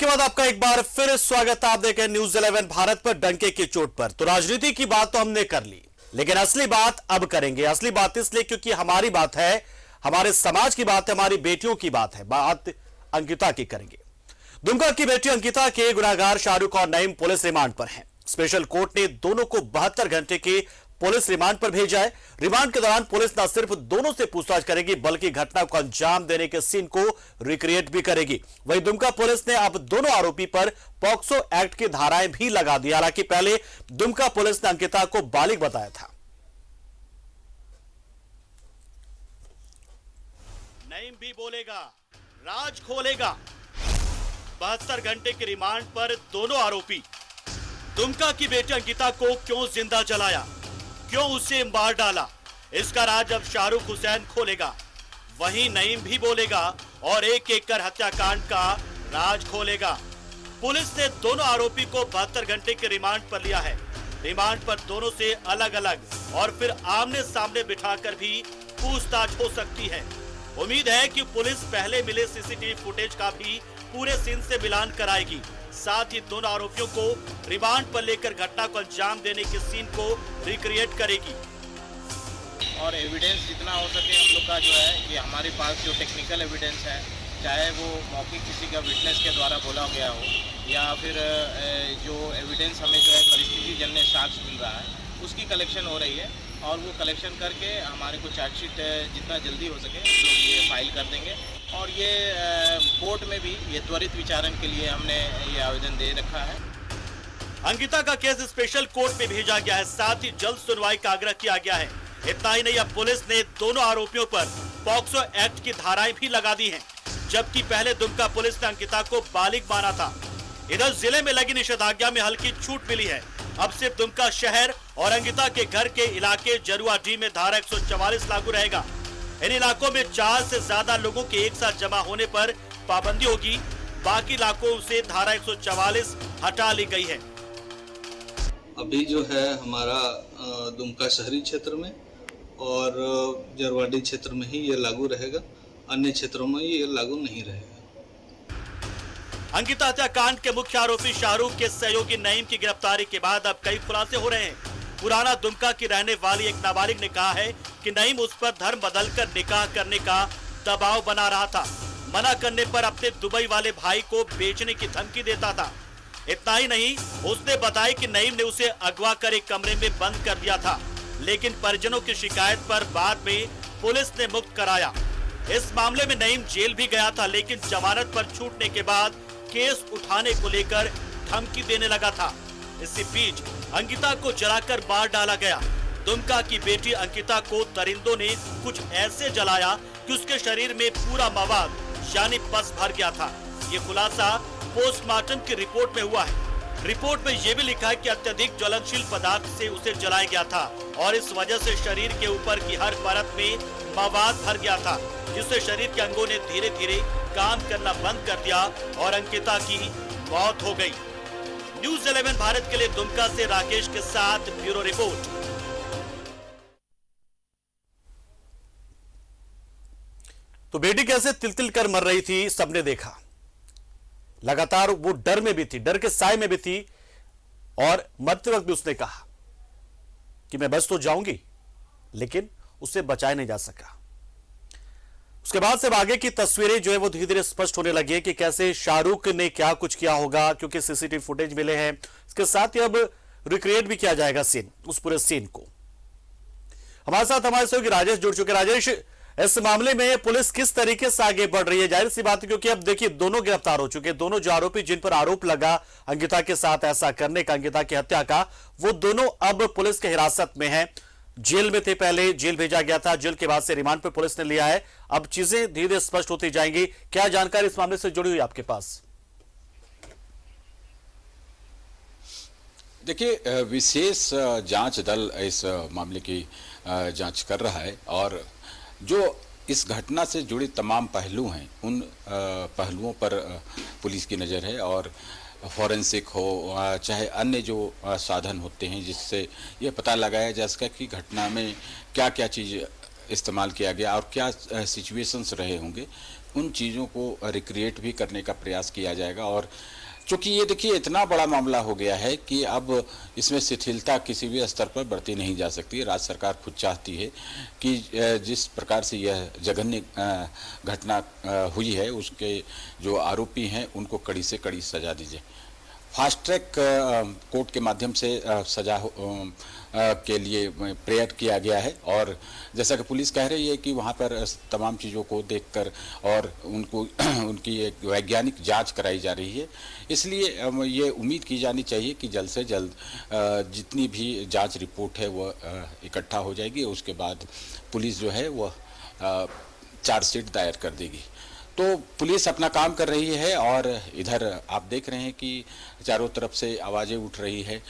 के बाद आपका एक बार फिर स्वागत है। आप देखें न्यूज 11 भारत पर डंके की चोट पर। तो राजनीति की बात तो हमने कर ली, लेकिन असली बात अब करेंगे। असली बात इसलिए क्योंकि हमारी बात है, हमारे समाज की बात है, हमारी बेटियों की बात है। बात अंकिता की करेंगे। दुमका की बेटी अंकिता के गुनाहगार शाहरुख और नईम पुलिस रिमांड पर हैं। स्पेशल कोर्ट ने दोनों को 72 घंटे के पुलिस रिमांड पर भेजा है। रिमांड के दौरान पुलिस न सिर्फ दोनों से पूछताछ करेगी, बल्कि घटना को अंजाम देने के सीन को रिक्रिएट भी करेगी। वहीं दुमका पुलिस ने अब दोनों आरोपी पर पॉक्सो एक्ट की धाराएं भी लगा दी। हालांकि पहले दुमका पुलिस ने अंकिता को बालिग बताया था। नईम भी बोलेगा, राज खोलेगा। 72 घंटे के रिमांड पर दोनों आरोपी। दुमका की बेटी अंकिता को क्यों जिंदा जलाया, क्यों उसे मार डाला, इसका राज अब शाहरुख हुसैन खोलेगा। वहीं नईम भी बोलेगा और एक एक कर हत्याकांड का राज खोलेगा। पुलिस ने दोनों आरोपी को 72 घंटे के रिमांड पर लिया है। रिमांड पर दोनों से अलग अलग और फिर आमने सामने बिठाकर भी पूछताछ हो सकती है। उम्मीद है कि पुलिस पहले मिले सीसीटीवी फुटेज का भी पूरे सीन से मिलान कराएगी। साथ ही दोनों आरोपियों को रिमांड पर लेकर घटना को अंजाम देने के सीन को रिक्रिएट करेगी। और एविडेंस जितना हो सके हम लोग का जो है कि हमारे पास जो टेक्निकल एविडेंस है, चाहे वो मौके किसी का विटनेस के द्वारा बोला गया हो या फिर जो एविडेंस हमें जो है परिस्थिति जन्य साक्ष्य मिल रहा है, उसकी कलेक्शन हो रही है। और वो कलेक्शन करके हमारे को चार्जशीट जितना जल्दी हो सके हम लोग ये फाइल कर देंगे। और ये कोर्ट में भी ये त्वरित विचारण के लिए हमने ये आवेदन दे रखा है। अंकिता का केस स्पेशल कोर्ट में भेजा गया है। साथ ही जल्द सुनवाई का आग्रह किया गया है। इतना ही नहीं, अब पुलिस ने दोनों आरोपियों पर पॉक्सो एक्ट की धाराएं भी लगा दी हैं, जबकि पहले दुमका पुलिस ने अंकिता को बालिग माना था। इधर जिले में लगी निषेधाज्ञा में हल्की छूट मिली है। अब सिर्फ दुमका शहर और अंकिता के घर के इलाके जरुआडी में धारा 144 लागू रहेगा। इन इलाकों में 4 से ज्यादा लोगों के एक साथ जमा होने पर पाबंदी होगी। बाकी इलाकों से धारा 144 हटा ली गई है। अभी जो है हमारा दुमका शहरी क्षेत्र में और जरवाडी क्षेत्र में ही ये लागू रहेगा, अन्य क्षेत्रों में ये लागू नहीं रहेगा। अंकिता हत्याकांड के मुख्य आरोपी शाहरुख के सहयोगी नईम की गिरफ्तारी के बाद अब कई खुलासे हो रहे हैं। पुराना दुमका की रहने वाली एक नाबालिग ने कहा है कि नईम उस पर धर्म बदलकर निकाह करने का दबाव बना रहा था। मना करने पर अपने दुबई वाले भाई को बेचने की धमकी देता था। इतना ही नहीं, उसने बताया कि नईम ने उसे अगवा कर एक कमरे में बंद कर दिया था, लेकिन परिजनों की शिकायत पर बाद में पुलिस ने मुक्त कराया। इस मामले में नईम जेल भी गया था, लेकिन जमानत पर छूटने के बाद केस उठाने को लेकर धमकी देने लगा था। इसी बीच अंकिता को जलाकर मार डाला गया। दुमका की बेटी अंकिता को दरिंदों ने कुछ ऐसे जलाया कि उसके शरीर में पूरा मवाद यानी पस भर गया था। ये खुलासा पोस्टमार्टम की रिपोर्ट में हुआ है। रिपोर्ट में यह भी लिखा है कि अत्यधिक ज्वलनशील पदार्थ से उसे जलाया गया था और इस वजह से शरीर के ऊपर की हर परत में मवाद भर गया था, जिससे शरीर के अंगों ने धीरे धीरे काम करना बंद कर दिया और अंकिता की मौत हो गई। न्यूज 11 भारत के लिए दुमका से राकेश के साथ ब्यूरो रिपोर्ट। तो बेटी कैसे तिल-तिल कर मर रही थी, सबने देखा। लगातार वो डर में भी थी, डर के साए में भी थी और मरते वक्त भी उसने कहा कि मैं बच तो जाऊंगी, लेकिन उसे बचाया नहीं जा सका। उसके बाद से आगे की तस्वीरें जो है वो धीरे धीरे स्पष्ट होने लगी है कि कैसे शाहरुख ने क्या कुछ किया होगा, क्योंकि सीसीटीवी फुटेज मिले हैं। इसके साथ ही अब रिक्रिएट भी किया जाएगा सीन, उस पूरे सीन को। हमारे साथ हमारे सहयोगी राजेश जुड़ चुके। राजेश, इस मामले में पुलिस किस तरीके से आगे बढ़ रही है? जाहिर सी बात है, क्योंकि अब देखिए दोनों गिरफ्तार हो चुके, दोनों जो आरोपी जिन पर आरोप लगा अंकिता के साथ ऐसा करने का, अंकिता की हत्या का, वो दोनों अब पुलिस के हिरासत में हैं। जेल में थे, पहले जेल भेजा गया था, जेल के बाद से रिमांड पर पुलिस ने लिया है। अब चीजें धीरे धीरे स्पष्ट होती जाएंगी। क्या जानकारी इस मामले से जुड़ी हुई आपके पास? देखिए, विशेष जांच दल इस मामले की जांच कर रहा है और जो इस घटना से जुड़े तमाम पहलू हैं, उन पहलुओं पर पुलिस की नज़र है। और फॉरेंसिक हो चाहे अन्य जो साधन होते हैं जिससे ये पता लगाया जा सके कि घटना में क्या क्या चीज़ इस्तेमाल किया गया और क्या सिचुएशंस रहे होंगे, उन चीज़ों को रिक्रिएट भी करने का प्रयास किया जाएगा। और चूँकि ये देखिए इतना बड़ा मामला हो गया है कि अब इसमें शिथिलता किसी भी स्तर पर बढ़ती नहीं जा सकती। राज्य सरकार खुद चाहती है कि जिस प्रकार से यह जघन्य घटना हुई है उसके जो आरोपी हैं उनको कड़ी से कड़ी सजा दी जाए। फास्ट ट्रैक कोर्ट के माध्यम से सजा के लिए प्रेयर किया गया है और जैसा कि पुलिस कह रही है कि वहाँ पर तमाम चीज़ों को देखकर और उनको उनकी एक वैज्ञानिक जांच कराई जा रही है। इसलिए ये उम्मीद की जानी चाहिए कि जल्द से जल्द जितनी भी जांच रिपोर्ट है वह इकट्ठा हो जाएगी। उसके बाद पुलिस जो है वह चार्जशीट दायर कर देगी। तो पुलिस अपना काम कर रही है और इधर आप देख रहे हैं कि चारों तरफ से आवाज़ें उठ रही है,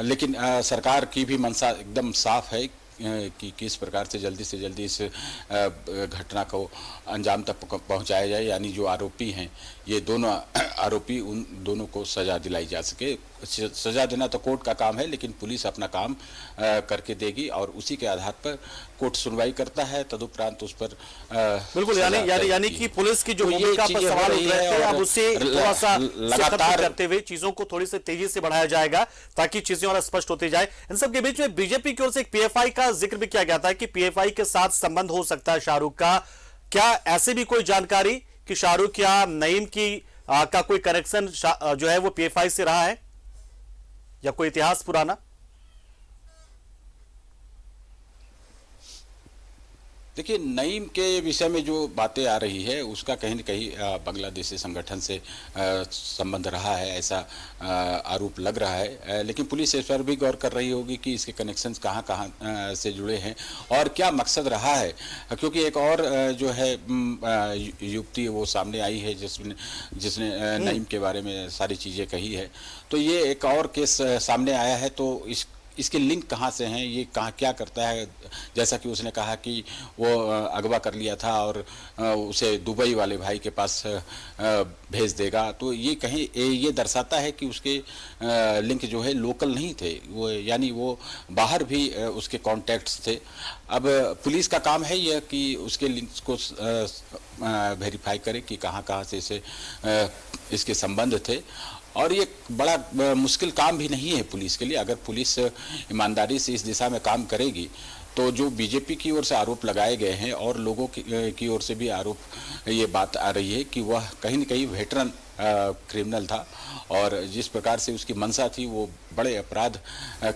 लेकिन सरकार की भी मंशा एकदम साफ है कि किस प्रकार से जल्दी इस घटना को अंजाम तक पहुंचाया जाए, यानी जो आरोपी हैं ये दोनों आरोपी उन दोनों को सज़ा दिलाई जा सके। सज़ा देना तो कोर्ट का काम है, लेकिन पुलिस अपना काम करके देगी और उसी के आधार पर कोर्ट सुनवाई करता है, तदुपरांत उस पर बिल्कुल यानी कि पुलिस की जो भूमिका पर सवाल उठ रहे थे अब उससे थोड़ा सा लगातार करते हुए चीजों को थोड़ी सी तेजी से बढ़ाया जाएगा ताकि चीजें और स्पष्ट होती जाए। इन सब के बीच में बीजेपी की ओर से एक पीएफआई का जिक्र भी किया गया था कि पीएफआई के साथ संबंध हो सकता है शाहरुख का। क्या ऐसे भी कोई जानकारी कि शाहरुख या नईम की का कोई कनेक्शन जो है वो पीएफआई से रहा है या कोई इतिहास पुराना? देखिए, नईम के विषय में जो बातें आ रही है उसका कहीं न कहीं बांग्लादेशी संगठन से संबंध रहा है, ऐसा आरोप लग रहा है। लेकिन पुलिस इस पर भी गौर कर रही होगी कि इसके कनेक्शंस कहाँ से जुड़े हैं और क्या मकसद रहा है, क्योंकि एक और जो है युक्ति वो सामने आई है जिसने नईम के बारे में सारी चीज़ें कही है। तो ये एक और केस सामने आया है, तो इसके लिंक कहाँ से हैं, ये कहाँ क्या करता है। जैसा कि उसने कहा कि वो अगवा कर लिया था और उसे दुबई वाले भाई के पास भेज देगा, तो ये कहीं ये दर्शाता है कि उसके लिंक जो है लोकल नहीं थे, वो यानी वो बाहर भी उसके कॉन्टैक्ट्स थे। अब पुलिस का काम है यह कि उसके लिंक्स को वेरीफाई करे कि कहाँ से इसके संबंध थे। और ये बड़ा मुश्किल काम भी नहीं है पुलिस के लिए। अगर पुलिस ईमानदारी से इस दिशा में काम करेगी तो जो बीजेपी की ओर से आरोप लगाए गए हैं और लोगों की ओर से भी आरोप ये बात आ रही है कि वह कहीं न कहीं वेटरन क्रिमिनल था और जिस प्रकार से उसकी मंशा थी वो बड़े अपराध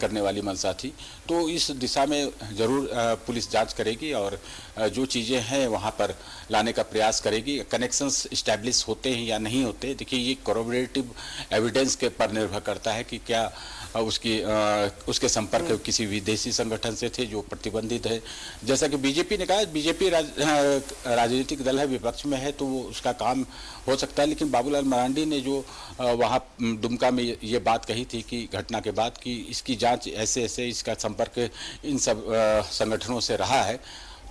करने वाली मंशा थी। तो इस दिशा में ज़रूर पुलिस जांच करेगी और जो चीज़ें हैं वहाँ पर लाने का प्रयास करेगी। कनेक्शंस इस्टेब्लिश होते हैं या नहीं होते, देखिए ये कोरोबोरेटिव एविडेंस के पर निर्भर करता है कि क्या उसके संपर्क किसी विदेशी संगठन से थे जो प्रतिबंधित है। जैसा कि बीजेपी ने कहा, बीजेपी राजनीतिक दल है, विपक्ष में है, तो वो उसका काम हो सकता है। लेकिन बाबूलाल मरांडी ने जो वहाँ दुमका में ये बात कही थी कि घटना के बाद कि इसकी जांच ऐसे इसका संपर्क इन सब संगठनों से रहा है,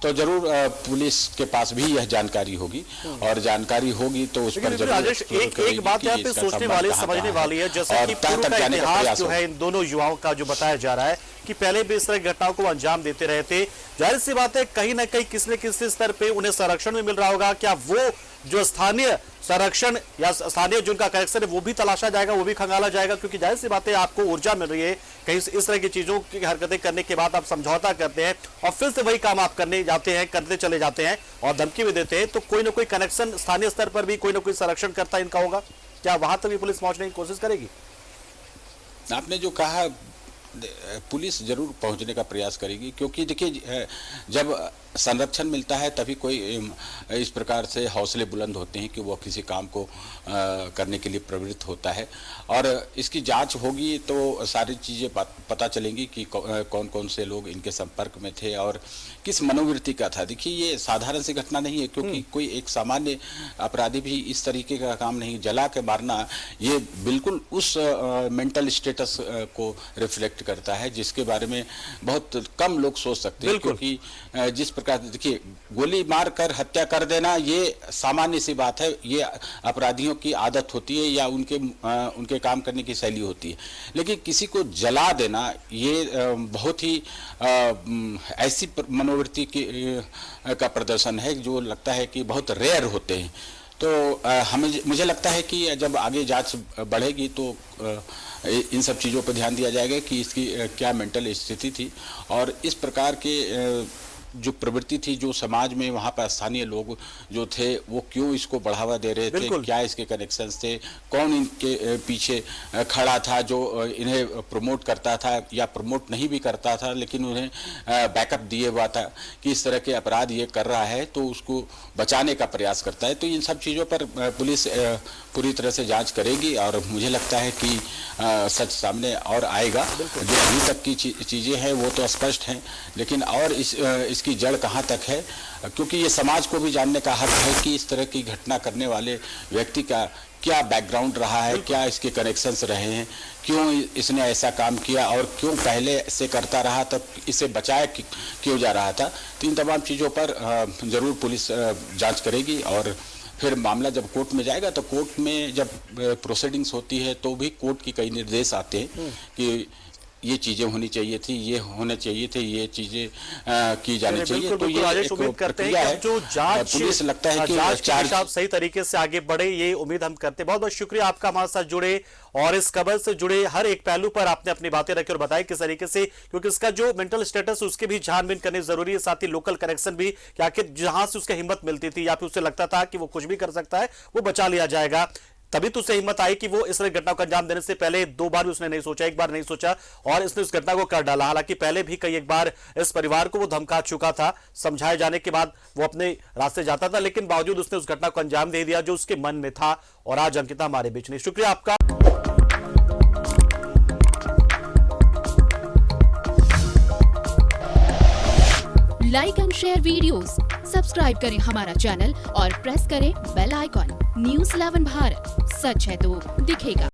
तो जरूर पुलिस के पास भी यह जानकारी होगी और जानकारी होगी तो उस पर राजेश एक बात यहाँ पे सोचने वाली समझने वाली है, जैसे कि पूर्व का इतिहास जो है इन दोनों युवाओं का जो बताया जा रहा है कि पहले भी इस तरह की घटनाओं को अंजाम देते रहे थे। जाहिर सी बात है कहीं ना कहीं किसी न किसी स्तर पे उन्हें संरक्षण भी मिल रहा होगा। क्या वो जो स्थानीय संरक्षण या स्थानीय जिनका कनेक्शन है वो भी तलाशा जाएगा, वो भी खंगाला जाएगा? क्योंकि जाहिर सी बात है आपको ऊर्जा मिल रही है, कहीं इस तरह की चीजों की हरकतें करने के बाद आप समझौता करते हैं और फिर से वही काम आप करने जाते हैं, करते चले जाते हैं और धमकी भी देते हैं, तो कोई ना कोई कनेक्शन स्थानीय स्तर पर भी कोई ना कोई संरक्षण करता इनका होगा। क्या वहां तक भी पुलिस पहुंचने की कोशिश करेगी? आपने जो कहा, पुलिस जरूर पहुंचने का प्रयास करेगी, क्योंकि देखिए जब संरक्षण मिलता है तभी कोई इस प्रकार से हौसले बुलंद होते हैं कि वो किसी काम को करने के लिए प्रवृत्त होता है। और इसकी जांच होगी तो सारी चीज़ें पता चलेंगी कि कौन कौन से लोग इनके संपर्क में थे और किस मनोवृत्ति का था। देखिए ये साधारण सी घटना नहीं है, क्योंकि कोई एक सामान्य अपराधी भी इस तरीके का काम नहीं, जला के मारना, ये बिल्कुल उस मेंटल स्टेटस को रिफ्लेक्ट करता है, जिसके बारे में बहुत कम लोग सोच सकते हैं। क्योंकि जिस प्रकार देखिए, गोली मार कर हत्या कर देना ये सामान्य सी बात है, ये अपराधियों की आदत होती है या उनके काम करने की शैली होती है। लेकिन किसी को जला देना ये बहुत ही ऐसी मनोवृत्ति का प्रदर्शन है जो लगता है कि बहुत रेयर होते हैं। तो मुझे लगता है कि जब आगे जांच बढ़ेगी तो इन सब चीज़ों पर ध्यान दिया जाएगा कि इसकी क्या मेंटल स्थिति थी और इस प्रकार के जो प्रवृत्ति थी जो समाज में वहाँ पर स्थानीय लोग जो थे वो क्यों इसको बढ़ावा दे रहे थे, क्या इसके कनेक्शंस थे, कौन इनके पीछे खड़ा था जो इन्हें प्रमोट करता था या प्रमोट नहीं भी करता था लेकिन उन्हें बैकअप दिए हुआ था कि इस तरह के अपराध ये कर रहा है तो उसको बचाने का प्रयास करता है। तो इन सब चीज़ों पर पुलिस पूरी तरह से जांच करेगी और मुझे लगता है कि सच सामने और आएगा। जो अभी तक की चीज़ें हैं वो तो स्पष्ट हैं, लेकिन और इसकी जड़ कहाँ तक है, क्योंकि ये समाज को भी जानने का हक है कि इस तरह की घटना करने वाले व्यक्ति का क्या बैकग्राउंड रहा है, क्या इसके कनेक्शंस रहे हैं, क्यों इसने ऐसा काम किया और क्यों पहले से करता रहा तब इसे बचाया क्यों जा रहा था। तो इन तमाम चीज़ों पर ज़रूर पुलिस जांच करेगी और फिर मामला जब कोर्ट में जाएगा तो कोर्ट में जब प्रोसीडिंग्स होती है तो भी कोर्ट की कई निर्देश आते हैं कि ये चीजें होनी चाहिए थी, ये होने चाहिए थे, ये चीजें की जानी चाहिए। तो ये एक उम्मीद करते हैं कि जो जांच पुलिस लगता है कि जांच सही तरीके से आगे बढ़े, ये उम्मीद हम करते हैं। बहुत बहुत शुक्रिया आपका हमारे साथ जुड़े और इस खबर से जुड़े हर एक पहलू पर आपने अपनी बातें रखी और बताया किस तरीके से, क्योंकि इसका जो मेंटल स्टेटस है उसके भी छानबीन करनी जरूरी है, साथ ही लोकल कनेक्शन भी कि आखिर जहां से उसके हिम्मत मिलती थी या फिर उसे लगता था कि वो कुछ भी कर सकता है वो बचा लिया जाएगा, तभी तो उसे हिम्मत आई कि वो इस घटना को अंजाम देने से पहले 2 बार भी उसने नहीं सोचा, एक बार नहीं सोचा और इसने उस घटना को कर डाला। हालांकि पहले भी कई एक बार इस परिवार को वो धमका चुका था, समझाए जाने के बाद वो अपने रास्ते जाता था, लेकिन बावजूद उसने उस घटना को अंजाम दे दिया जो उसके मन में था। और आज अंकिता हमारे बीच नहीं। शुक्रिया आपका। Like and share videos, subscribe करें हमारा चैनल और प्रेस करें बेल आइकॉन। न्यूज़ 11 भारत, सच है तो दिखेगा।